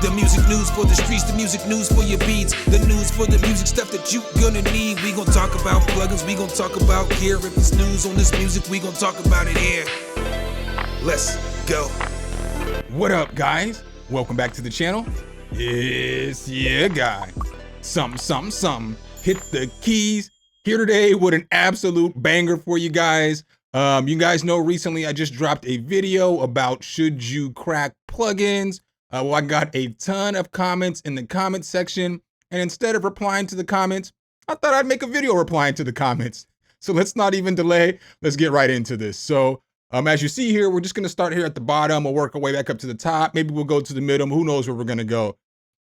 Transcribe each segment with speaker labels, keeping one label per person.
Speaker 1: The music news for the streets, the music news for your beats, the news for the music stuff that you gonna need. We gon' talk about plugins, we gon' talk about gear. If it's news on this music, we gon' talk about it here. Let's go.
Speaker 2: What up, guys? Welcome back to the channel. It's your guy, Something. Hit the keys. Here today with an absolute banger for you guys. You guys know recently I just dropped a video about should you crack plugins. Well, I got a ton of comments in the comment section, and instead of replying to the comments, I thought I'd make a video replying to the comments. So let's not even delay. Let's get right into this. So as you see here, we're just gonna start here at the bottom. We'll work our way back up to the top. Maybe we'll go to the middle. Who knows where we're gonna go?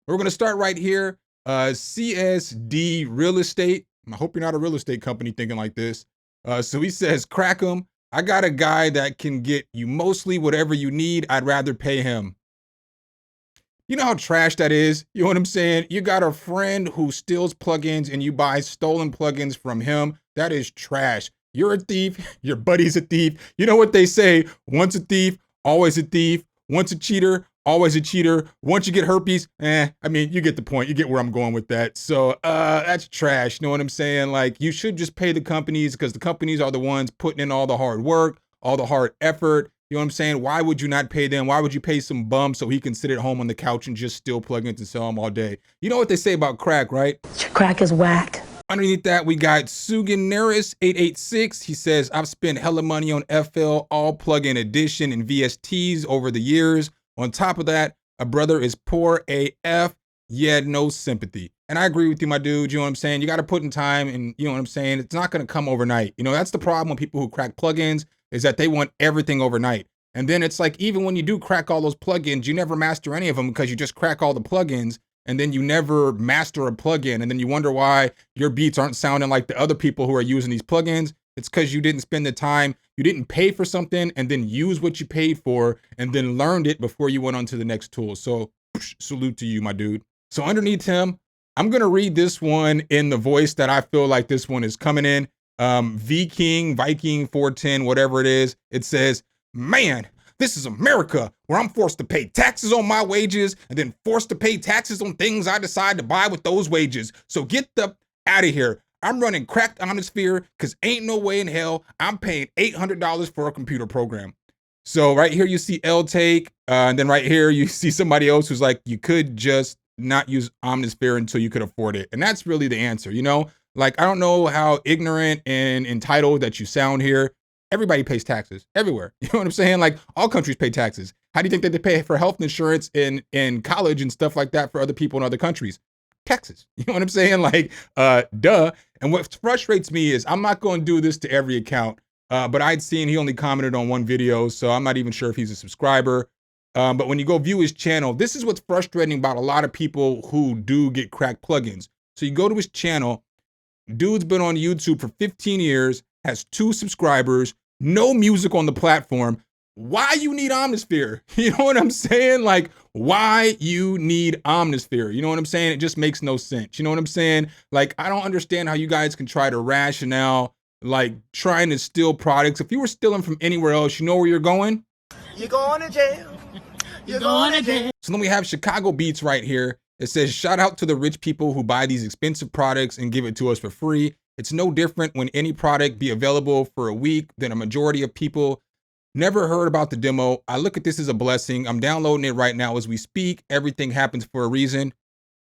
Speaker 2: We're gonna start right here. CSD Real Estate. I hope you're not a real estate company thinking like this. So he says, crack them. I got a guy that can get you mostly whatever you need. I'd rather pay him. You know how trash that is? You know what I'm saying? You got a friend who steals plugins and you buy stolen plugins from him. That is trash. You're a thief. Your buddy's a thief. You know what they say? Once a thief, always a thief. Once a cheater, always a cheater. Once you get herpes, I mean, you get the point. You get where I'm going with that. So that's trash. You know what I'm saying? Like, you should just pay the companies because the companies are the ones putting in all the hard work, all the hard effort. You know what I'm saying? Why would you not pay them? Why would you pay some bum so he can sit at home on the couch and just steal plugins and sell them all day? You know what they say about crack, right?
Speaker 3: Crack is whack.
Speaker 2: Underneath that, we got Suganeris886. He says, I've spent hella money on FL, all plugin edition and VSTs over the years. On top of that, a brother is poor AF, yeah, no sympathy. And I agree with you, my dude. You know what I'm saying? You got to put in time, and you know what I'm saying? It's not going to come overnight. You know, that's the problem with people who crack plugins, is that they want everything overnight. And then it's like, even when you do crack all those plugins, you never master any of them because you just crack all the plugins, and then you never master a plugin. And then you wonder why your beats aren't sounding like the other people who are using these plugins. It's because you didn't spend the time, you didn't pay for something and then use what you paid for and then learned it before you went on to the next tool. So salute to you, my dude. So underneath him, I'm going to read this one in the voice that I feel like this one is coming in. Viking 410, whatever it is. It says, man, this is America, where I'm forced to pay taxes on my wages and then forced to pay taxes on things I decide to buy with those wages. So get the out of here. I'm running cracked Omnisphere because ain't no way in hell I'm paying $800 for a computer program. So right here you see L-Take, and then right here you see somebody else who's like, you could just not use Omnisphere until you could afford it. And that's really the answer, you know? Like, I don't know how ignorant and entitled that you sound here. Everybody pays taxes everywhere. You know what I'm saying? Like, all countries pay taxes. How do you think that they pay for health insurance in college and stuff like that for other people in other countries? Taxes. You know what I'm saying? Like, duh. And what frustrates me is I'm not going to do this to every account, but I'd seen he only commented on one video, so I'm not even sure if he's a subscriber. But when you go view his channel, this is what's frustrating about a lot of people who do get cracked plugins. So you go to his channel, dude's been on YouTube for 15 years, has 2 subscribers, no music on the platform. Why you need Omnisphere? You know what I'm saying? Like, why you need Omnisphere? You know what I'm saying? It just makes no sense. You know what I'm saying? Like, I don't understand how you guys can try to rationale, like, trying to steal products. If you were stealing from anywhere else, you know where you're going?
Speaker 4: You're going to jail. You're going to jail.
Speaker 2: So then we have Chicago Beats right here. It says, shout out to the rich people who buy these expensive products and give it to us for free. It's no different when any product be available for a week than a majority of people. Never heard about the demo. I look at this as a blessing. I'm downloading it right now as we speak. Everything happens for a reason.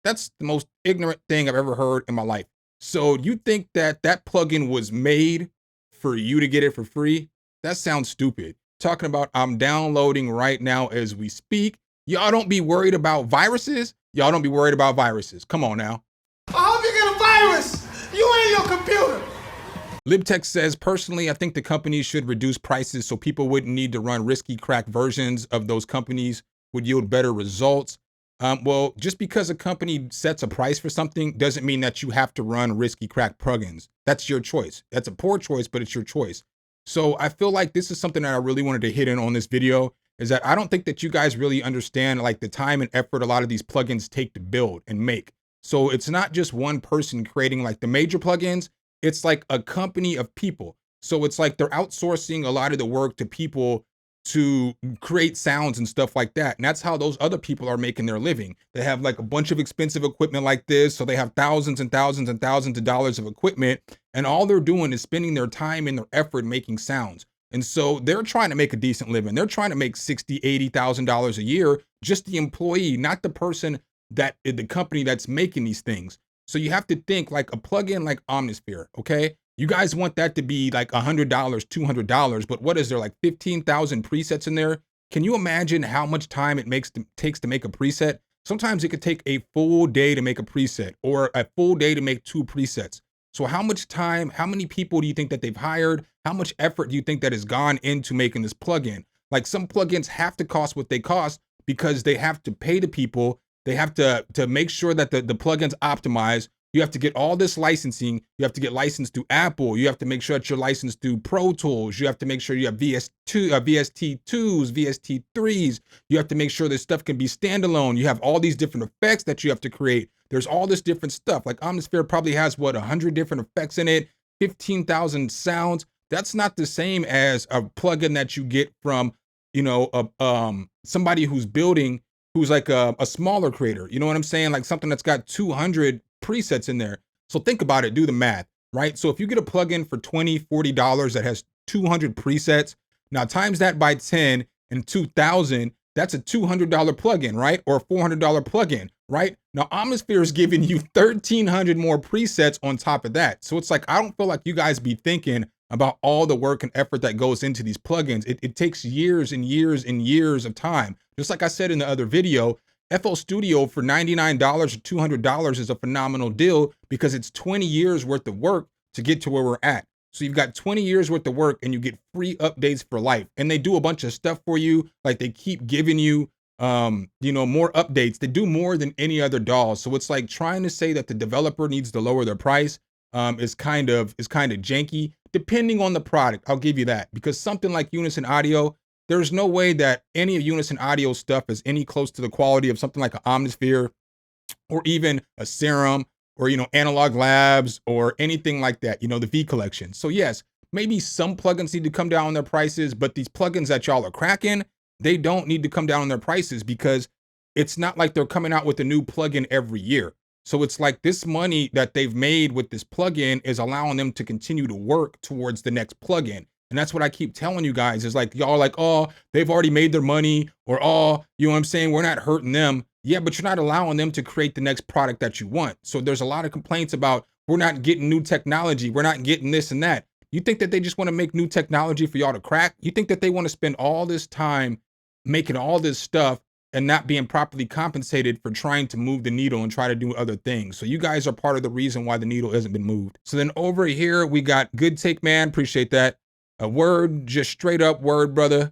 Speaker 2: That's the most ignorant thing I've ever heard in my life. So you think that that plugin was made for you to get it for free? That sounds stupid. Talking about I'm downloading right now as we speak. Y'all don't be worried about viruses. Y'all don't be worried about viruses. Come on now.
Speaker 4: I hope you get a virus. You ain't your computer.
Speaker 2: LibTech says, personally, I think the companies should reduce prices so people wouldn't need to run risky crack versions of those companies would yield better results. Well, just because a company sets a price for something doesn't mean that you have to run risky crack plugins. That's your choice. That's a poor choice, but it's your choice. So I feel like this is something that I really wanted to hit in on this video, is that I don't think that you guys really understand like the time and effort a lot of these plugins take to build and make. So it's not just one person creating like the major plugins. It's like a company of people. So it's like they're outsourcing a lot of the work to people to create sounds and stuff like that. And that's how those other people are making their living. They have like a bunch of expensive equipment like this. So they have thousands and thousands and thousands of dollars of equipment. And all they're doing is spending their time and their effort making sounds. And so they're trying to make a decent living. They're trying to make $60,000, $80,000 a year, just the employee, not the person that the company that's making these things. So you have to think like a plugin like Omnisphere, okay? You guys want that to be like $100, $200, but what is there, like 15,000 presets in there? Can you imagine how much time it takes to make a preset? Sometimes it could take a full day to make a preset or a full day to make 2 presets. So how much time, how many people do you think that they've hired? How much effort do you think that has gone into making this plugin? Like some plugins have to cost what they cost because they have to pay the people. They have to make sure that the plugin's optimized. You have to get all this licensing. You have to get licensed through Apple. You have to make sure that you're licensed through Pro Tools. You have to make sure you have VST2s, VST3s. You have to make sure this stuff can be standalone. You have all these different effects that you have to create. There's all this different stuff. Like Omnisphere probably has, what, 100 different effects in it, 15,000 sounds. That's not the same as a plugin that you get from, you know, somebody who's building, who's like a smaller creator. You know what I'm saying? Like something that's got 200 presets in there. So think about it, do the math, right? So if you get a plugin for $20, $40 that has 200 presets, now times that by 10 and 2,000, that's a $200 plugin, right? Or a $400 plugin, right? Now Omnisphere is giving you 1,300 more presets on top of that. So it's like, I don't feel like you guys be thinking about all the work and effort that goes into these plugins. It takes years and years and years of time. Just like I said in the other video, FL Studio for $99 or $200 is a phenomenal deal because it's 20 years worth of work to get to where we're at. So you've got 20 years worth of work and you get free updates for life. And they do a bunch of stuff for you. Like they keep giving you, you know, more updates. They do more than any other DAW. So it's like trying to say that the developer needs to lower their price is kind of janky, depending on the product. I'll give you that, because something like Unison Audio, there's no way that any of Unison Audio stuff is any close to the quality of something like an Omnisphere or even a Serum or, you know, Analog Labs or anything like that, you know, the V collection. So yes, maybe some plugins need to come down on their prices, but these plugins that y'all are cracking, they don't need to come down on their prices because it's not like they're coming out with a new plugin every year. So it's like this money that they've made with this plugin is allowing them to continue to work towards the next plugin. And that's what I keep telling you guys is like, y'all like, oh, they've already made their money, or, oh, you know what I'm saying? We're not hurting them. Yeah, but you're not allowing them to create the next product that you want. So there's a lot of complaints about, we're not getting new technology. We're not getting this and that. You think that they just want to make new technology for y'all to crack? You think that they want to spend all this time making all this stuff and not being properly compensated for trying to move the needle and try to do other things? So you guys are part of the reason why the needle hasn't been moved. So then over here, we got Good Take Man. Appreciate that. A word, just straight up word, brother.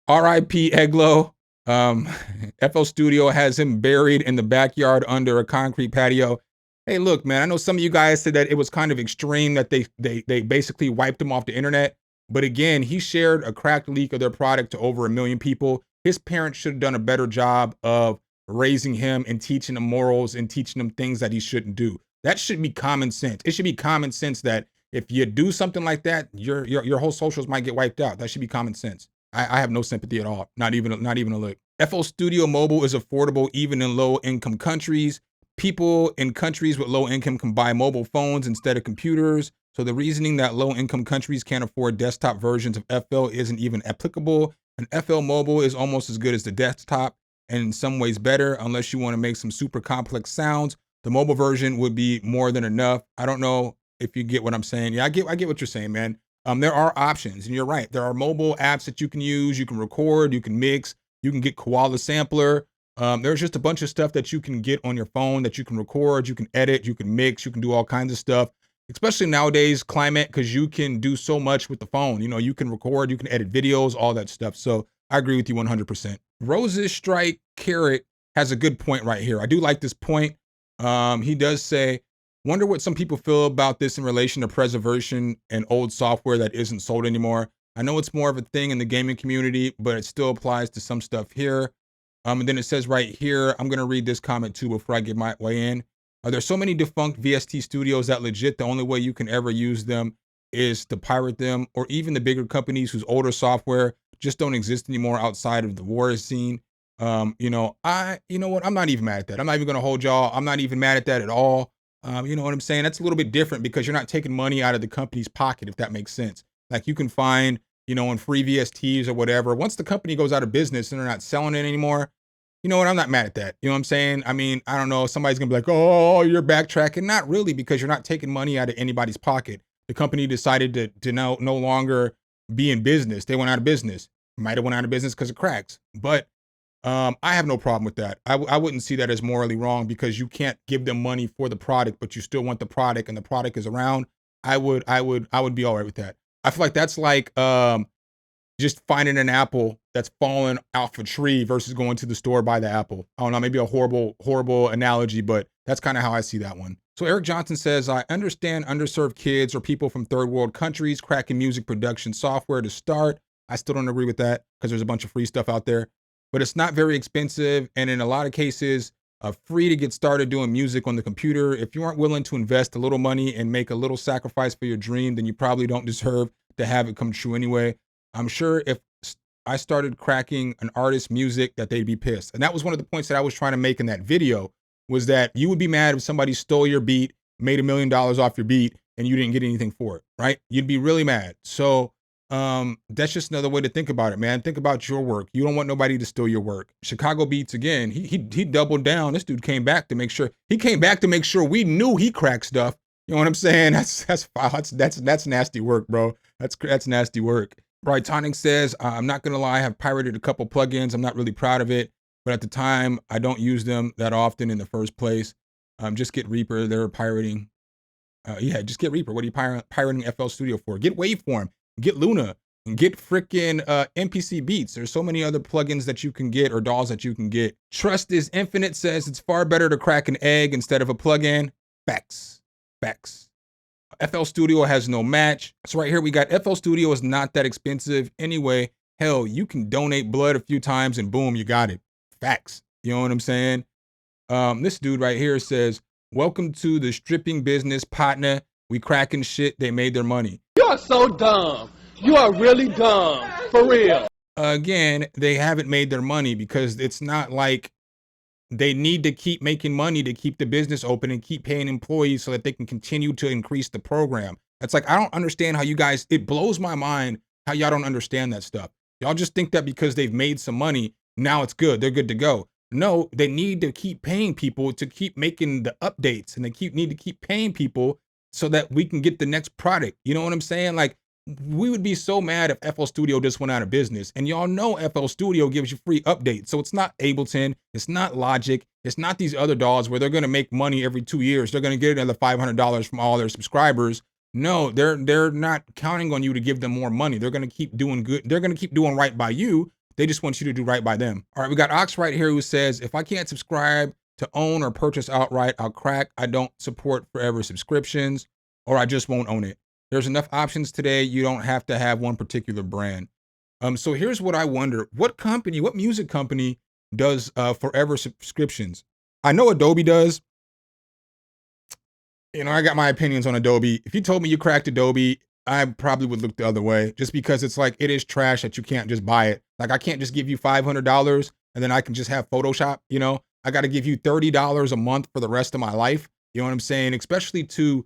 Speaker 2: R.I.P. Eglo. FL Studio has him buried in the backyard under a concrete patio. Hey, look, man, I know some of you guys said that it was kind of extreme that they basically wiped him off the internet. But again, he shared a cracked leak of their product to over 1 million people. His parents should have done a better job of raising him and teaching him morals and teaching him things that he shouldn't do. That should be common sense. It should be common sense that if you do something like that, your whole socials might get wiped out. That should be common sense. I have no sympathy at all. Not even a lick. FL Studio Mobile is affordable even in low income countries. People in countries with low income can buy mobile phones instead of computers. So the reasoning that low income countries can't afford desktop versions of FL isn't even applicable. An FL Mobile is almost as good as the desktop and in some ways better, unless you want to make some super complex sounds. The mobile version would be more than enough. I don't know if you get what I'm saying. Yeah, I get what you're saying, man. There are options, and you're right. There are mobile apps that you can use. You can record, you can mix, you can get Koala Sampler. There's just a bunch of stuff that you can get on your phone that you can record, you can edit, you can mix, you can do all kinds of stuff, especially nowadays climate, because you can do so much with the phone. You know, you can record, you can edit videos, all that stuff. So I agree with you 100%. Roses Strike Carrot has a good point right here. I do like this point. He does say, wonder what some people feel about this in relation to preservation and old software that isn't sold anymore. I know it's more of a thing in the gaming community, but it still applies to some stuff here. And then it says right here, I'm going to read this comment too before I get my way in. Are there so many defunct VST studios that legit the only way you can ever use them is to pirate them, or even the bigger companies whose older software just don't exist anymore outside of the war scene. You know what? I'm not even mad at that. I'm not even gonna hold y'all. I'm not even mad at that at all. You know what I'm saying? That's a little bit different because you're not taking money out of the company's pocket, if that makes sense. Like you can find, you know, in free VSTs or whatever. Once the company goes out of business and they're not selling it anymore, you know what? I'm not mad at that. You know what I'm saying? I mean, I don't know. Somebody's gonna be like, oh, you're backtracking. Not really, because you're not taking money out of anybody's pocket. The company decided to no longer be in business. They went out of business. Might have went out of business because of cracks, but I have no problem with that. I wouldn't see that as morally wrong because you can't give them money for the product, but you still want the product and the product is around. I would be all right with that. I feel like that's like just finding an apple that's fallen off a tree versus going to the store buy the apple. I don't know, maybe a horrible analogy, but that's kind of how I see that one. So Eric Johnson says, I understand underserved kids or people from third world countries cracking music production software to start. I still don't agree with that because there's a bunch of free stuff out there, but it's not very expensive. And in a lot of cases, free to get started doing music on the computer. If you aren't willing to invest a little money and make a little sacrifice for your dream, then you probably don't deserve to have it come true anyway. I'm sure if I started cracking an artist's music that they'd be pissed. And that was one of the points that I was trying to make in that video, was that you would be mad if somebody stole your beat, made $1 million off your beat, and you didn't get anything for it, right? You'd be really mad. So that's just another way to think about it, man. Think about your work. You don't want nobody to steal your work. Chicago Beats, again, he doubled down. This dude came back to make sure we knew he cracked stuff. You know what I'm saying? That's nasty work, bro. That's nasty work. Bright Tonic says, I'm not gonna lie, I have pirated a couple plugins. I'm not really proud of it, but at the time, I don't use them that often in the first place. Just get Reaper, they're pirating. Yeah, just get Reaper. What are you pirating FL Studio for? Get Waveform, get Luna, and get frickin' MPC Beats. There's so many other plugins that you can get or DAWs that you can get. Trust is Infinite says it's far better to crack an egg instead of a plugin. Facts. FL Studio has no match. So right here we got FL Studio is not that expensive anyway. Hell, you can donate blood a few times and boom, you got it. Facts. You know what I'm saying? This dude right here says, welcome to the stripping business, partner. We cracking shit. They made their money.
Speaker 3: You are so dumb. You are really dumb. For real.
Speaker 2: Again, they haven't made their money because it's not like they need to keep making money to keep the business open and keep paying employees so that they can continue to increase the program. It's like, I don't understand how you guys, it blows my mind how y'all don't understand that stuff. Y'all just think that because they've made some money, now it's good, they're good to go. No, they need to keep paying people to keep making the updates, and they need to keep paying people so that we can get the next product. You know what I'm saying? Like, we would be so mad if FL Studio just went out of business. And y'all know FL Studio gives you free updates. So it's not Ableton, it's not Logic, it's not these other DAWs where they're gonna make money every 2 years. They're gonna get another $500 from all their subscribers. No, they're not counting on you to give them more money. They're gonna keep doing good. They're gonna keep doing right by you. They just want you to do right by them. All right, we got Ox right here who says, if I can't subscribe to own or purchase outright, I'll crack. I don't support forever subscriptions, or I just won't own it. There's enough options today. You don't have to have one particular brand. So here's what I wonder. What music company does forever subscriptions? I know Adobe does. You know, I got my opinions on Adobe. If you told me you cracked Adobe, I probably would look the other way, just because it's like, it is trash that you can't just buy it. Like, I can't just give you $500 and then I can just have Photoshop, you know? I got to give you $30 a month for the rest of my life. You know what I'm saying? Especially to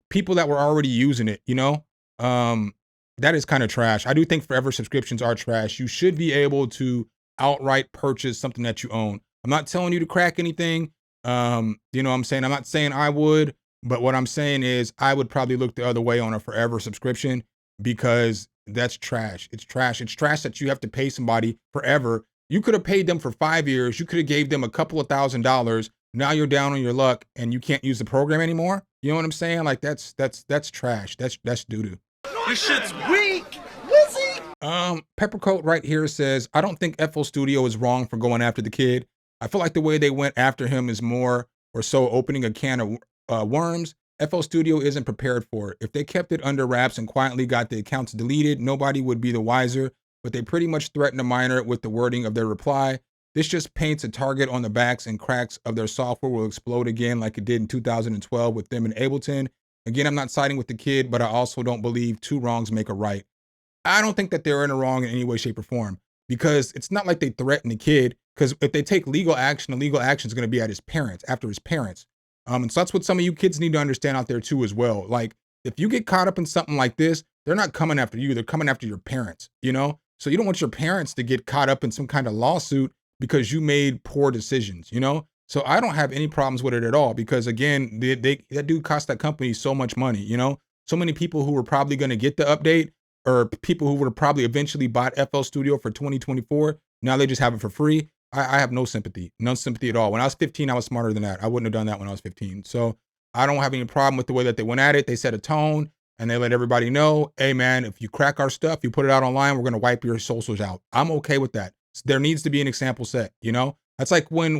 Speaker 2: people that were already using it, you know? That is kind of trash. I do think forever subscriptions are trash. You should be able to outright purchase something that you own. I'm not telling you to crack anything. You know what I'm saying? I'm not saying I would, but what I'm saying is I would probably look the other way on a forever subscription, because that's trash. It's trash. It's trash that you have to pay somebody forever. You could have paid them for 5 years. You could have gave them a couple of $1,000s. Now you're down on your luck and you can't use the program anymore. You know what I'm saying? Like, that's trash. That's doo-doo.
Speaker 4: This shit's weak.
Speaker 2: Peppercoat right here says, I don't think FL Studio is wrong for going after the kid. I feel like the way they went after him is more or so opening a can of worms. FL Studio isn't prepared for it. If they kept it under wraps and quietly got the accounts deleted, nobody would be the wiser, but they pretty much threatened a minor with the wording of their reply. This just paints a target on the backs, and cracks of their software will explode again like it did in 2012 with them in Ableton. Again, I'm not siding with the kid, but I also don't believe two wrongs make a right. I don't think that they're in the wrong in any way, shape, or form, because it's not like they threaten the kid, because if they take legal action, the legal action is going to be at his parents, after his parents. And so that's what some of you kids need to understand out there too as well. Like, if you get caught up in something like this, they're not coming after you, they're coming after your parents, you know? So you don't want your parents to get caught up in some kind of lawsuit because you made poor decisions, you know? So I don't have any problems with it at all, because again, that dude cost that company so much money, you know? So many people who were probably going to get the update, or people who would have probably eventually bought FL Studio for 2024, now they just have it for free. I have no sympathy at all. When I was 15, I was smarter than that. I wouldn't have done that when I was 15. So I don't have any problem with the way that they went at it. They set a tone and they let everybody know, hey man, if you crack our stuff, you put it out online, we're going to wipe your socials out. I'm okay with that. So there needs to be an example set, you know? That's like when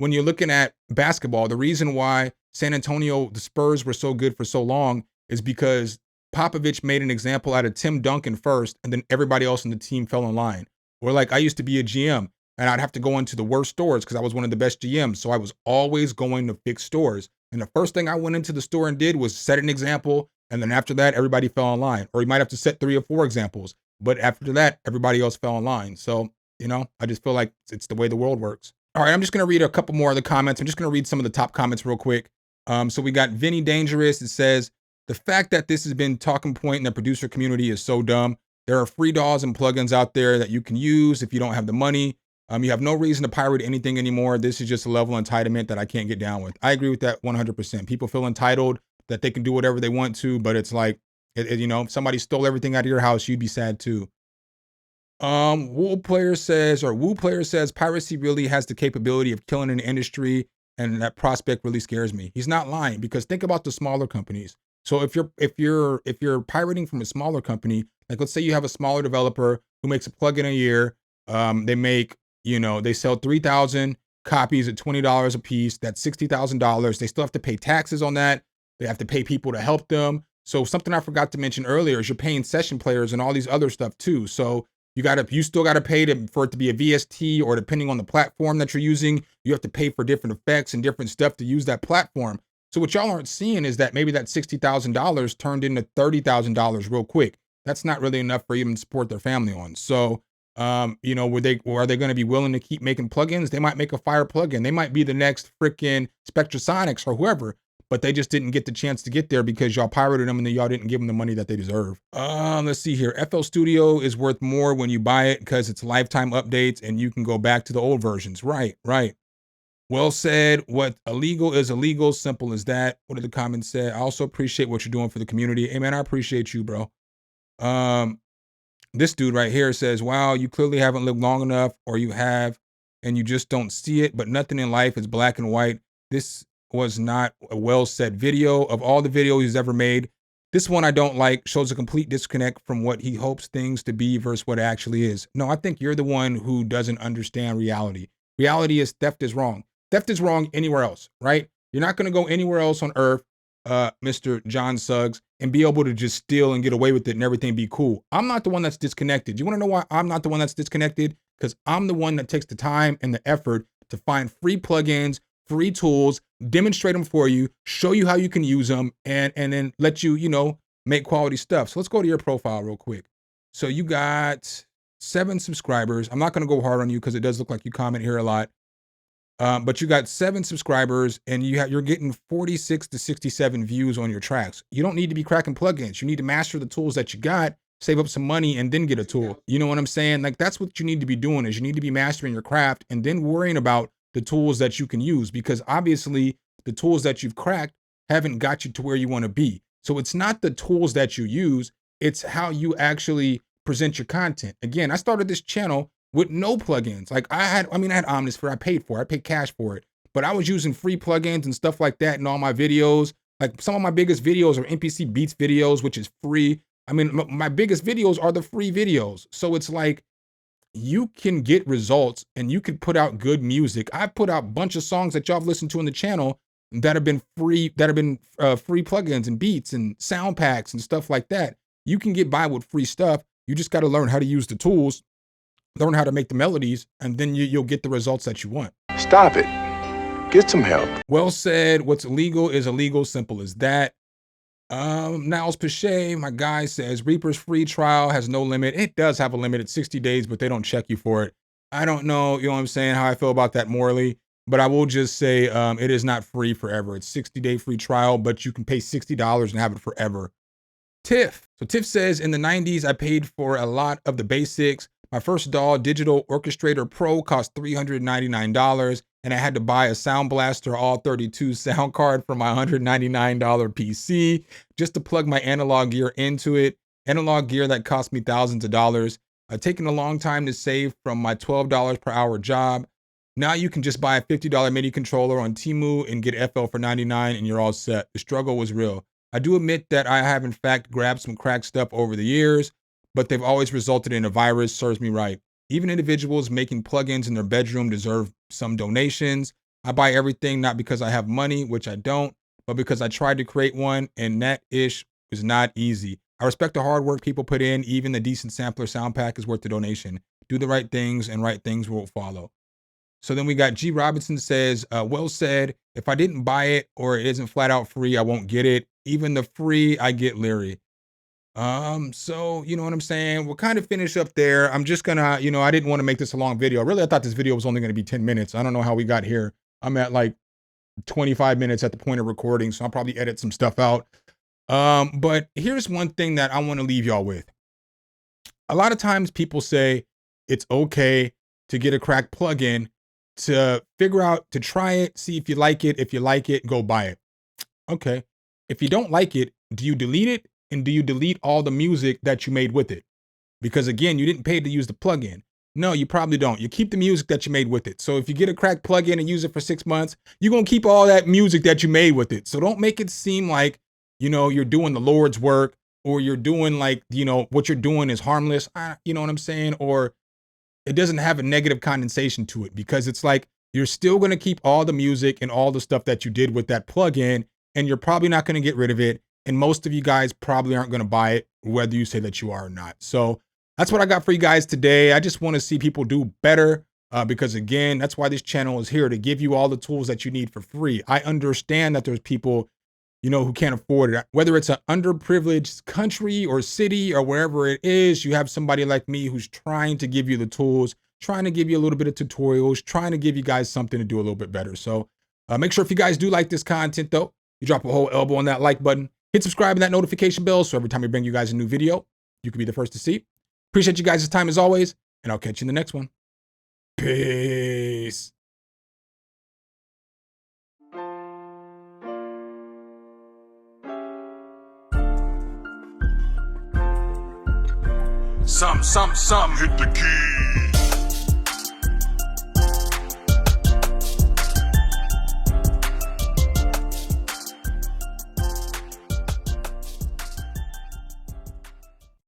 Speaker 2: you're looking at basketball, the reason why San Antonio, the Spurs were so good for so long is because Popovich made an example out of Tim Duncan first, and then everybody else in the team fell in line. Or like, I used to be a GM, and I'd have to go into the worst stores because I was one of the best GMs. So I was always going to fix stores. And the first thing I went into the store and did was set an example. And then after that, everybody fell in line. Or you might have to set 3 or 4 examples. But after that, everybody else fell in line. So, you know, I just feel like it's the way the world works. All right, I'm just going to read a couple more of the comments. I'm just going to read some of the top comments real quick. So we got Vinny Dangerous. It says, the fact that this has been talking point in the producer community is so dumb. There are free DAWs and plugins out there that you can use if you don't have the money. You have no reason to pirate anything anymore. This is just a level of entitlement that I can't get down with. I agree with that 100%. People feel entitled that they can do whatever they want to, but it's like, you know, if somebody stole everything out of your house, you'd be sad too. Woo Player says piracy really has the capability of killing an industry, and that prospect really scares me. He's not lying, because think about the smaller companies. So if you're pirating from a smaller company, like let's say you have a smaller developer who makes a plugin a year, they make, you know, they sell 3,000 copies at $20 a piece. That's $60,000. They still have to pay taxes on that. They have to pay people to help them. So something I forgot to mention earlier is you're paying session players and all these other stuff too. So you still got to pay for it to be a VST, or depending on the platform that you're using, you have to pay for different effects and different stuff to use that platform. So what y'all aren't seeing is that maybe that $60,000 turned into $30,000 real quick. That's not really enough for even to support their family on. So, you know, are they going to be willing to keep making plugins? They might make a fire plugin. They might be the next freaking Spectrasonics or whoever, but they just didn't get the chance to get there because y'all pirated them and then y'all didn't give them the money that they deserve. Let's see here. FL Studio is worth more when you buy it because it's lifetime updates and you can go back to the old versions. Right. Well said. What illegal is illegal. Simple as that. What did the comments say? I also appreciate what you're doing for the community. Hey man, I appreciate you, bro. This dude right here says, wow, you clearly haven't lived long enough, or you have, and you just don't see it, but nothing in life is black and white. This was not a well-said video. Of all the videos he's ever made, this one I don't like, shows a complete disconnect from what he hopes things to be versus what it actually is. No, I think you're the one who doesn't understand reality. Reality is theft is wrong. Theft is wrong anywhere else, right? You're not going to go anywhere else on earth, Mr. John Suggs, and be able to just steal and get away with it and everything be cool. I'm not the one that's disconnected. You want to know why I'm not the one that's disconnected? Because I'm the one that takes the time and the effort to find free plugins, free tools, demonstrate them for you, show you how you can use them, and then let you, you know, make quality stuff. So let's go to your profile real quick. So you got 7 subscribers. I'm not going to go hard on you because it does look like you comment here a lot. But you got 7 subscribers and you're getting 46 to 67 views on your tracks. You don't need to be cracking plugins. You need to master the tools that you got, save up some money, and then get a tool. You know what I'm saying? Like, that's what you need to be doing, is you need to be mastering your craft and then worrying about the tools that you can use, because obviously the tools that you've cracked haven't got you to where you want to be. So it's not the tools that you use, it's how you actually present your content. Again, I started this channel with no plugins. Like I had Omnisphere, I paid cash for it, but I was using free plugins and stuff like that in all my videos. Like some of my biggest videos are MPC Beats videos, which is free. I mean, my biggest videos are the free videos. So it's like, you can get results and you can put out good music. I've put out a bunch of songs that y'all have listened to on the channel that have been free, free plugins and beats and sound packs and stuff like that. You can get by with free stuff. You just got to learn how to use the tools, learn how to make the melodies, and then you'll get the results that you want.
Speaker 5: Stop it. Get some help.
Speaker 2: Well said. What's illegal is illegal. Simple as that. Niles Pache, my guy, says Reaper's free trial has no limit. It does have a limit at 60 days, but they don't check you for it. I don't know, you know what I'm saying, how I feel about that morally, but I will just say it is not free forever. It's 60-day free trial, but you can pay $60 and have it forever. Tiff. So Tiff says, in the 90s, I paid for a lot of the basics. My first DAW Digital Orchestrator Pro cost $399, and I had to buy a Sound Blaster All 32 sound card for my $199 PC just to plug my analog gear into it. Analog gear that cost me thousands of dollars. Taken a long time to save from my $12 per hour job. Now you can just buy a $50 MIDI controller on Temu and get FL for $99 and you're all set. The struggle was real. I do admit that I have in fact grabbed some cracked stuff over the years, but they've always resulted in a virus. Serves me right. Even individuals making plugins in their bedroom deserve some donations. I buy everything not because I have money, which I don't, but because I tried to create one, and that ish was not easy. I respect the hard work people put in. Even the decent sampler sound pack is worth the donation. Do the right things and right things will follow. So then we got G Robinson says, well said, if I didn't buy it or it isn't flat out free, I won't get it. Even the free, I get leery. So you know what I'm saying? We'll kind of finish up there. I'm just gonna, you know, I didn't want to make this a long video. Really, I thought this video was only going to be 10 minutes. I don't know how we got here. I'm at like 25 minutes at the point of recording, so I'll probably edit some stuff out. But here's one thing that I want to leave y'all with. A lot of times people say it's okay to get a cracked plugin, to figure out, to try it, see if you like it. If you like it, go buy it. Okay. If you don't like it, do you delete it? And do you delete all the music that you made with it? Because again, you didn't pay to use the plugin. No, you probably don't. You keep the music that you made with it. So if you get a cracked plugin and use it for 6 months, you're going to keep all that music that you made with it. So don't make it seem like, you know, you're doing the Lord's work, or you're doing like, you know, what you're doing is harmless. You know what I'm saying? Or it doesn't have a negative condensation to it, because it's like, you're still going to keep all the music and all the stuff that you did with that plugin, and you're probably not going to get rid of it. And most of you guys probably aren't going to buy it, whether you say that you are or not. So that's what I got for you guys today. I just want to see people do better, because again, that's why this channel is here, to give you all the tools that you need for free. I understand that there's people, you know, who can't afford it. Whether it's an underprivileged country or city or wherever it is, you have somebody like me who's trying to give you the tools, trying to give you a little bit of tutorials, trying to give you guys something to do a little bit better. So make sure if you guys do like this content though, you drop a whole elbow on that like button. Hit subscribe and that notification bell, so every time we bring you guys a new video, you can be the first to see. Appreciate you guys' time as always, and I'll catch you in the next one. Peace.
Speaker 1: Some hit the key.